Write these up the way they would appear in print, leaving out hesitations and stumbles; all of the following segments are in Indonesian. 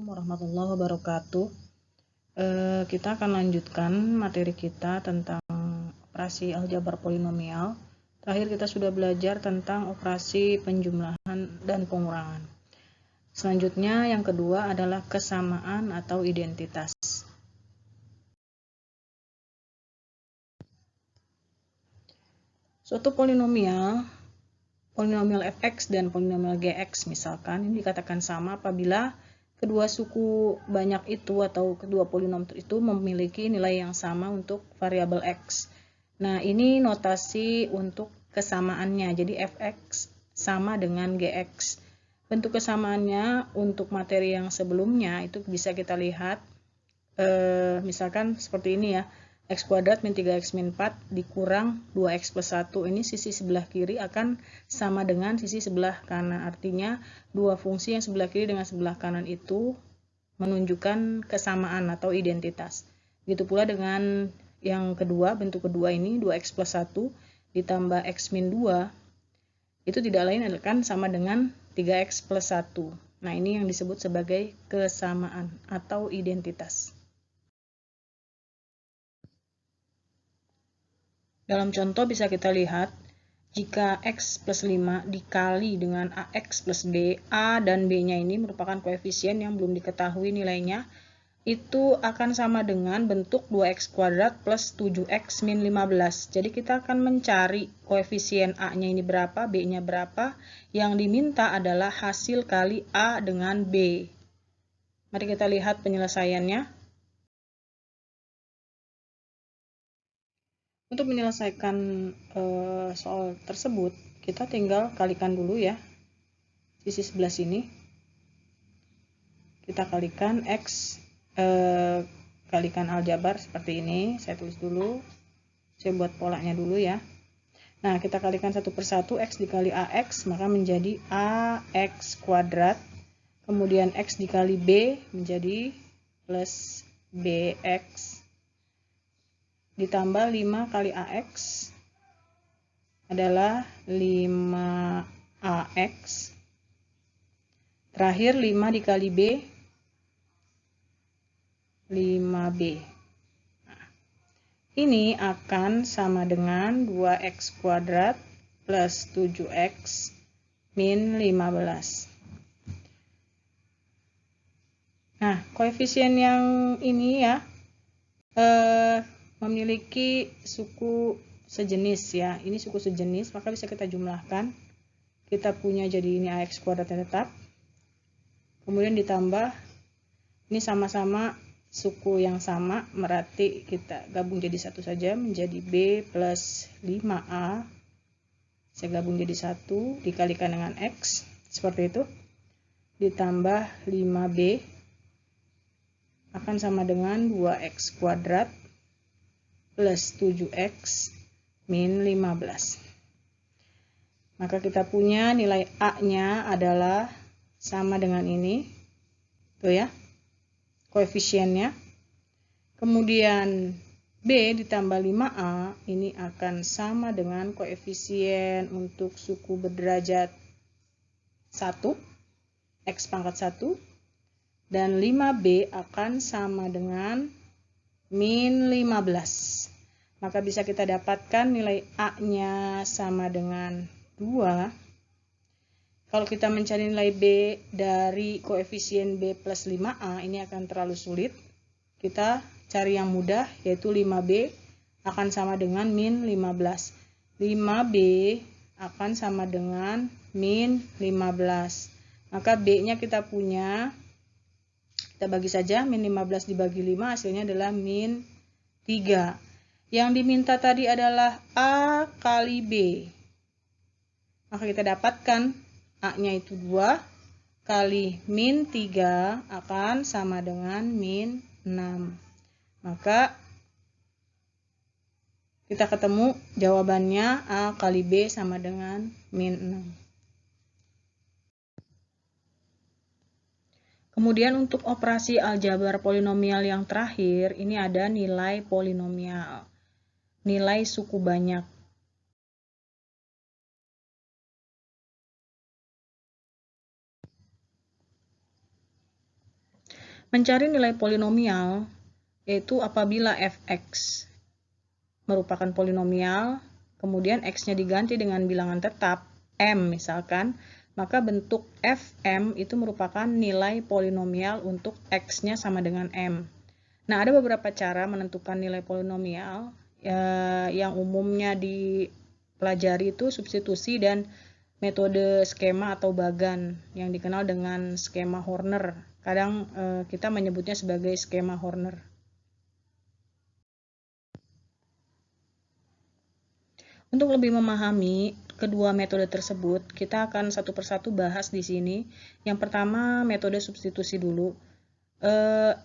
Assalamualaikum warahmatullahi wabarakatuh. Kita akan lanjutkan materi kita tentang operasi aljabar polinomial. Terakhir kita sudah belajar tentang operasi penjumlahan dan pengurangan. Selanjutnya yang kedua adalah kesamaan atau identitas. Suatu polinomial fx dan polinomial gx misalkan ini dikatakan sama apabila kedua suku banyak itu atau kedua polinom itu memiliki nilai yang sama untuk variabel x. Nah, ini notasi untuk kesamaannya. Jadi fx sama dengan gx. Bentuk kesamaannya untuk materi yang sebelumnya itu bisa kita lihat misalkan seperti ini ya. X kuadrat min 3x min 4 dikurang 2x plus 1. Ini sisi sebelah kiri akan sama dengan sisi sebelah kanan. Artinya dua fungsi yang sebelah kiri dengan sebelah kanan itu menunjukkan kesamaan atau identitas. Begitu pula dengan yang kedua, bentuk kedua ini 2x plus 1 ditambah x min 2 itu tidak lain akan sama dengan 3x plus 1. Nah, ini yang disebut sebagai kesamaan atau identitas. Dalam contoh bisa kita lihat, jika x plus 5 dikali dengan ax plus b, a dan b-nya ini merupakan koefisien yang belum diketahui nilainya, itu akan sama dengan bentuk 2x kuadrat plus 7x min 15. Jadi kita akan mencari koefisien a-nya ini berapa, b-nya berapa. Yang diminta adalah hasil kali a dengan b. Mari kita lihat penyelesaiannya. Untuk menyelesaikan soal tersebut, kita tinggal kalikan dulu ya. Sisi sebelah sini. Kita kalikan x, kalikan aljabar seperti ini. Saya tulis dulu. Saya buat polanya dulu ya. Nah, kita kalikan satu persatu, x dikali ax, maka menjadi ax kuadrat. Kemudian x dikali b menjadi plus bx. Ditambah 5 kali AX adalah 5AX. Terakhir 5 dikali B, 5B. Nah, ini akan sama dengan 2X kuadrat plus 7X min 15. Nah, koefisien yang ini ya, memiliki suku sejenis ya. Ini suku sejenis, maka bisa kita jumlahkan. Kita punya jadi ini ax kuadratnya tetap. Kemudian ditambah, ini sama-sama suku yang sama, berarti kita gabung jadi satu saja, menjadi b plus 5a. Saya gabung jadi 1, dikalikan dengan x, seperti itu. Ditambah 5b, akan sama dengan 2x kuadrat plus 7x min 15. Maka kita punya nilai A-nya adalah sama dengan ini. Tuh ya, koefisiennya. Kemudian B ditambah 5A ini akan sama dengan koefisien untuk suku berderajat 1, X pangkat 1. Dan 5B akan sama dengan min 15. Maka bisa kita dapatkan nilai A-nya sama dengan 2. Kalau kita mencari nilai B dari koefisien B plus 5A, ini akan terlalu sulit. Kita cari yang mudah, yaitu 5B akan sama dengan min 15. 5B akan sama dengan min 15. Maka B-nya kita punya, kita bagi saja, min 15 dibagi 5 hasilnya adalah min 3. Yang diminta tadi adalah A kali B. Maka kita dapatkan A-nya itu 2 kali min 3 akan sama dengan min 6. Maka kita ketemu jawabannya A kali B sama dengan min 6. Kemudian untuk operasi aljabar polinomial yang terakhir, ini ada nilai polinomial, nilai suku banyak. Mencari nilai polinomial yaitu apabila f(x) merupakan polinomial, kemudian x-nya diganti dengan bilangan tetap m misalkan, maka bentuk fm itu merupakan nilai polinomial untuk x-nya sama dengan m. Nah, ada beberapa cara menentukan nilai polinomial yang umumnya dipelajari itu substitusi dan metode skema atau bagan yang dikenal dengan skema Horner. Kadang kita menyebutnya sebagai skema Horner. Untuk lebih memahami kedua metode tersebut, kita akan satu persatu bahas di sini. Yang pertama, metode substitusi dulu.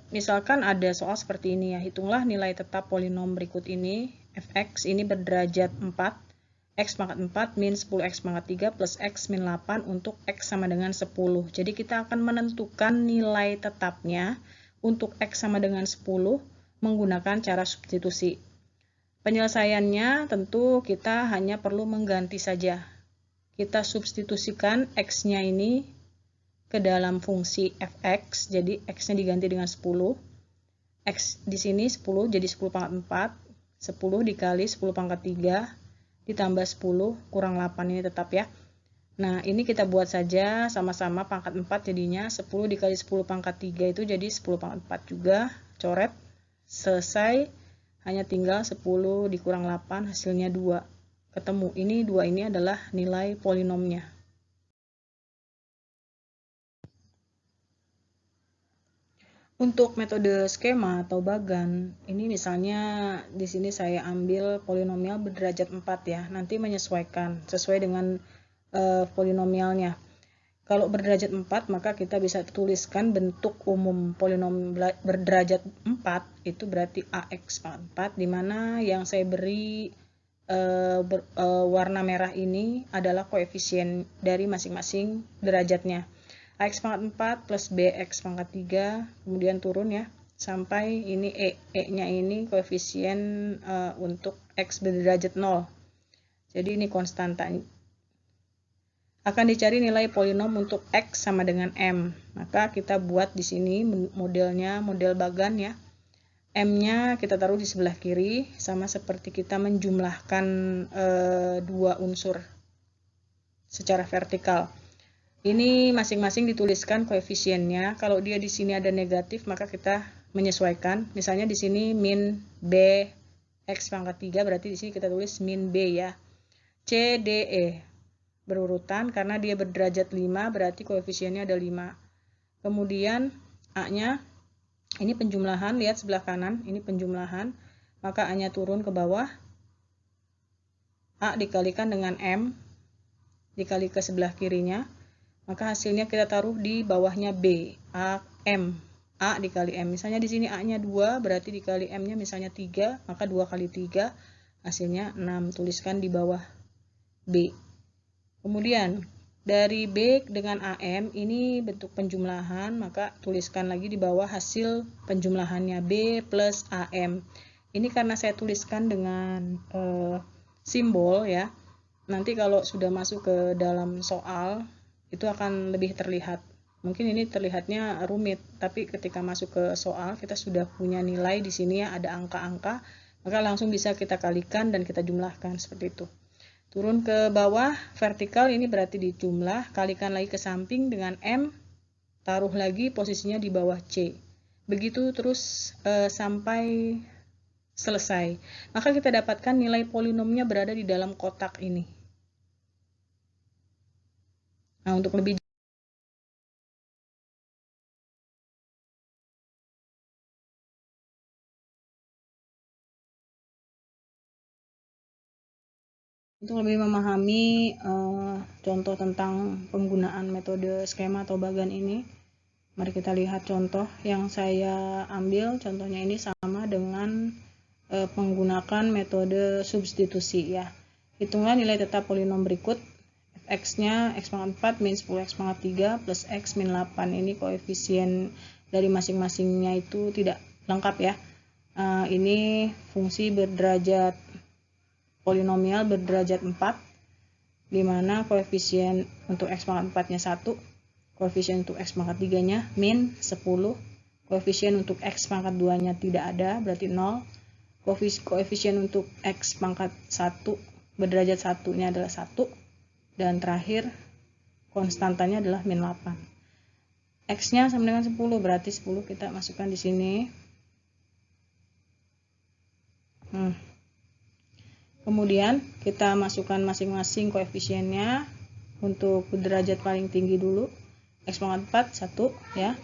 Misalkan ada soal seperti ini ya, hitunglah nilai tetap polinom berikut ini. Fx ini berderajat 4, x pangkat 4 min 10x pangkat 3 plus x min 8 untuk x sama dengan 10. Jadi kita akan menentukan nilai tetapnya untuk x sama dengan 10 menggunakan cara substitusi. Penyelesaiannya tentu kita hanya perlu mengganti saja. Kita substitusikan x-nya ini ke dalam fungsi fx, jadi x-nya diganti dengan 10. X di sini 10 jadi 10 pangkat 4, 10 dikali 10 pangkat 3 ditambah 10 kurang 8 ini tetap ya. Nah, ini kita buat saja sama-sama pangkat 4 jadinya 10 dikali 10 pangkat 3 itu jadi 10 pangkat 4 juga. Coret, selesai, hanya tinggal 10 dikurang 8 hasilnya 2. Ketemu, ini 2 ini adalah nilai polinomnya. Untuk metode skema atau bagan, ini misalnya di sini saya ambil polinomial berderajat 4 ya. Nanti menyesuaikan sesuai dengan polinomialnya. Kalau berderajat 4, maka kita bisa tuliskan bentuk umum polinomial berderajat 4 itu berarti ax pangkat 4, di mana yang saya beri warna merah ini adalah koefisien dari masing-masing derajatnya. Ax pangkat 4 plus bx pangkat 3, kemudian turun ya, sampai ini e-nya ini koefisien untuk x berderajat 0. Jadi ini konstanta. Akan dicari nilai polinom untuk x sama dengan m. Maka kita buat di sini modelnya, model bagan ya. M-nya kita taruh di sebelah kiri, sama seperti kita menjumlahkan dua unsur secara vertikal. Ini masing-masing dituliskan koefisiennya. Kalau dia di sini ada negatif, maka kita menyesuaikan. Misalnya di sini min b x pangkat 3, berarti di sini kita tulis min b ya. C, D, E berurutan karena dia berderajat 5, berarti koefisiennya ada 5. Kemudian A-nya, ini penjumlahan, lihat sebelah kanan, ini penjumlahan. Maka A-nya turun ke bawah. A dikalikan dengan M, dikali ke sebelah kirinya. Maka hasilnya kita taruh di bawahnya B, A, M. A dikali M. Misalnya di sini A-nya 2, berarti dikali M-nya misalnya 3, maka 2 kali 3, hasilnya 6. Tuliskan di bawah B. Kemudian, dari B dengan AM, ini bentuk penjumlahan, maka tuliskan lagi di bawah hasil penjumlahannya B plus AM. Ini karena saya tuliskan dengan simbol ya. Nanti kalau sudah masuk ke dalam soal, itu akan lebih terlihat. Mungkin ini terlihatnya rumit, tapi ketika masuk ke soal kita sudah punya nilai di sini ya, ada angka-angka, maka langsung bisa kita kalikan dan kita jumlahkan seperti itu. Turun ke bawah, vertikal ini berarti dijumlah, kalikan lagi ke samping dengan M, taruh lagi posisinya di bawah C. Begitu terus sampai selesai. Maka kita dapatkan nilai polinomnya berada di dalam kotak ini. Nah, untuk lebih memahami contoh tentang penggunaan metode skema atau bagan ini, mari kita lihat contoh yang saya ambil. Contohnya ini sama dengan menggunakan metode substitusi ya. Hitunglah nilai tetap polinom berikut. X-nya x pangkat 4 min 10x pangkat 3 plus x min 8. Ini koefisien dari masing-masingnya itu tidak lengkap ya. Ini fungsi berderajat polinomial berderajat 4, di mana koefisien untuk x pangkat 4-nya 1, koefisien untuk x pangkat 3-nya min 10, Koefisien untuk X pangkat 2-nya tidak ada, berarti 0. Koefisien untuk X pangkat 1 berderajat 1-nya adalah 1. Dan terakhir, konstantanya adalah min 8. X-nya sama dengan 10, berarti 10 kita masukkan di sini. Kemudian kita masukkan masing-masing koefisiennya. Untuk derajat paling tinggi dulu, X pangkat 4, 1 ya.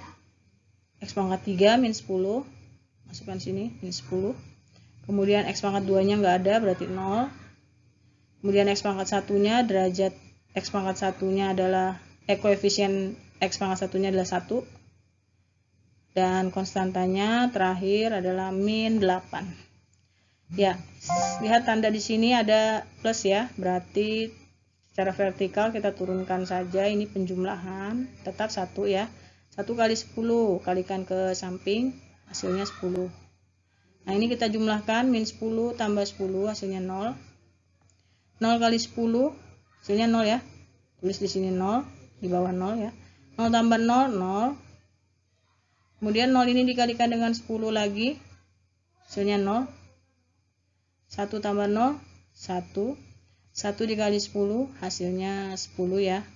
X pangkat 3, min 10. Masukkan sini, min 10. Kemudian X pangkat 2-nya nggak ada, berarti 0. Kemudian X pangkat 1-nya, derajat X pangkat 1-nya adalah, koefisien X pangkat 1-nya adalah 1. Dan konstantanya terakhir adalah min 8. Ya, lihat tanda di sini ada plus ya, berarti secara vertikal kita turunkan saja, ini penjumlahan, tetap 1 ya. 1 kali 10, kalikan ke samping, hasilnya 10. Nah ini kita jumlahkan, min 10 tambah 10, hasilnya 0. 0 kali 10, hasilnya 0 ya. Tulis di sini 0, di bawah 0 ya. 0 tambah 0, 0. Kemudian 0 ini dikalikan dengan 10 lagi, hasilnya 0. 1 tambah 0, 1. 1 dikali 10 hasilnya 10 ya.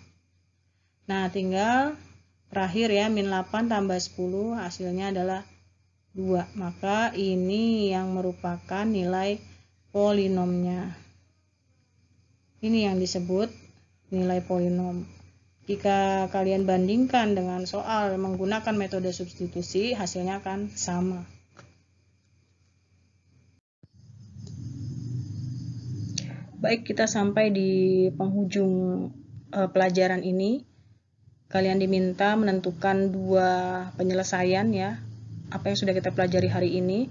Nah tinggal terakhir ya, min 8 tambah 10 hasilnya adalah 2. Maka ini yang merupakan nilai polinomnya. Ini yang disebut nilai polinom. Jika kalian bandingkan dengan soal menggunakan metode substitusi, hasilnya akan sama. Baik, kita sampai di penghujung pelajaran ini. Kalian diminta menentukan 2 penyelesaian ya, apa yang sudah kita pelajari hari ini.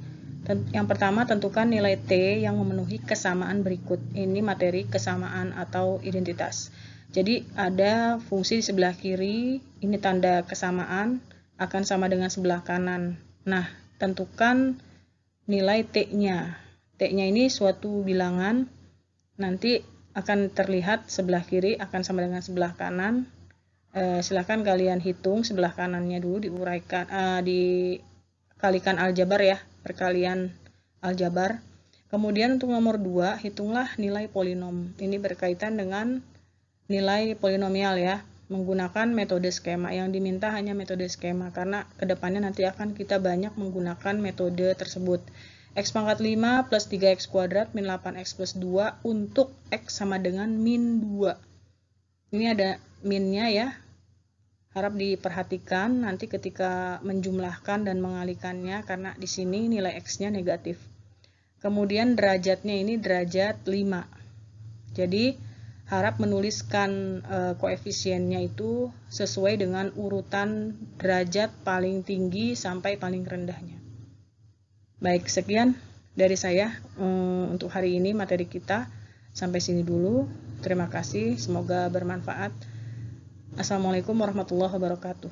Yang pertama, tentukan nilai T yang memenuhi kesamaan berikut. Ini materi kesamaan atau identitas. Jadi ada fungsi di sebelah kiri, ini tanda kesamaan, akan sama dengan sebelah kanan. Nah, tentukan nilai T-nya. T-nya ini suatu bilangan, nanti akan terlihat sebelah kiri akan sama dengan sebelah kanan. Silahkan kalian hitung sebelah kanannya dulu, diuraikan, dikalikan aljabar ya, perkalian aljabar. Kemudian untuk nomor 2, hitunglah nilai polinom. Ini berkaitan dengan nilai polinomial ya, menggunakan metode skema. Yang diminta hanya metode skema, karena kedepannya nanti akan kita banyak menggunakan metode tersebut. X pangkat 5 plus 3x kuadrat min 8x plus 2 untuk X sama dengan min 2. Ini ada minnya ya. Harap diperhatikan nanti ketika menjumlahkan dan mengalikannya, karena di sini nilai X-nya negatif. Kemudian derajatnya ini derajat 5. Jadi harap menuliskan koefisiennya itu sesuai dengan urutan derajat paling tinggi sampai paling rendahnya. Baik, sekian dari saya untuk hari ini materi kita. Sampai sini dulu. Terima kasih, semoga bermanfaat. Assalamualaikum warahmatullahi wabarakatuh.